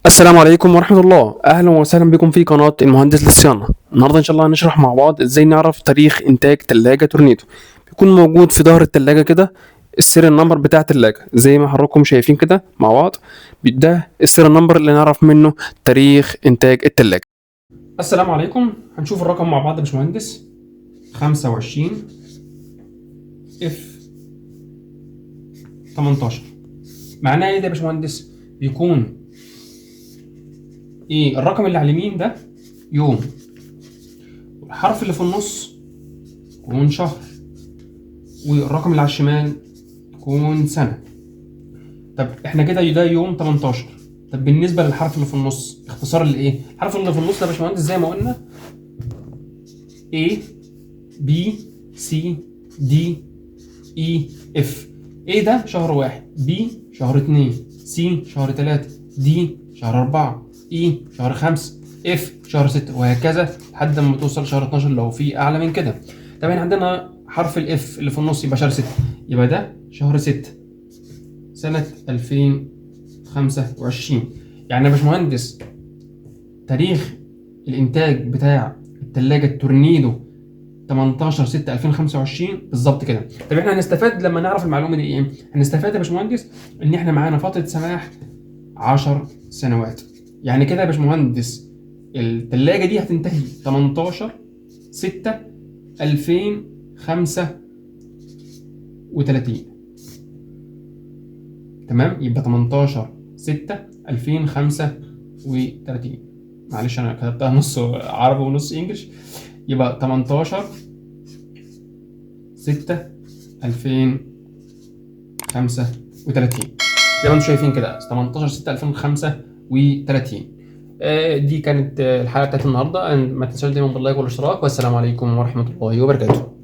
السلام عليكم ورحمة الله. أهلا وسهلا بكم في قناة المهندس للصيانة. النهاردة إن شاء الله هنشرح مع بعض إزاي نعرف تاريخ إنتاج تلاجة تورنيدو. بيكون موجود في ظهر التلاجة كده السيريال نمبر بتاع التلاجة زي ما حضراتكم شايفين كده مع بعض. ده السيريال نمبر اللي نعرف منه تاريخ إنتاج التلاجة. السلام عليكم. هنشوف الرقم مع بعض يا باشمهندس. 25 اف 18 معناه ايه ده يا باشمهندس؟ بيكون ايه الرقم اللي على اليمين ده يوم، والحرف اللي في النص يكون شهر، والرقم اللي على الشمال يكون سنة. طب احنا كده ده يوم 18. طب بالنسبة للحرف اللي في النص اختصار لايه؟ الحرف اللي في النص ده يا باشمهندس زي ما قلنا A B C D E F. A ده شهر واحد، B شهر اتنين، C شهر تلاتة، D شهر أربعة، E شهر خمسة، F شهر ستة، وهكذا لحد ما توصل شهر 12 لو في أعلى من كده. طب احنا عندنا حرف الإف اللي في النص يبقى شهر ستة، يبقى ده شهر ستة سنة 2025. يعني يا باشمهندس تاريخ الإنتاج بتاع التلاجة التورنيدو 18/6/2025 بالظبط كده. طب احنا هنستفاد لما نعرف المعلومه دي ايه؟ هنستفاد يا باشمهندس ان احنا معانا فتره سماح 10 سنوات. يعني كده يا باشمهندس الثلاجه دي هتنتهي 18/6/2035. تمام؟ يبقى 18/6/2035. معلش انا كتبتها نص عربي ونص انجلش. يبقى 18/6/2035 زي ما انتم شايفين كده 18/6/2035. دي كانت الحلقه بتاعت النهارده. ما تنساش دايما باللايك والاشتراك، والسلام عليكم ورحمه الله وبركاته.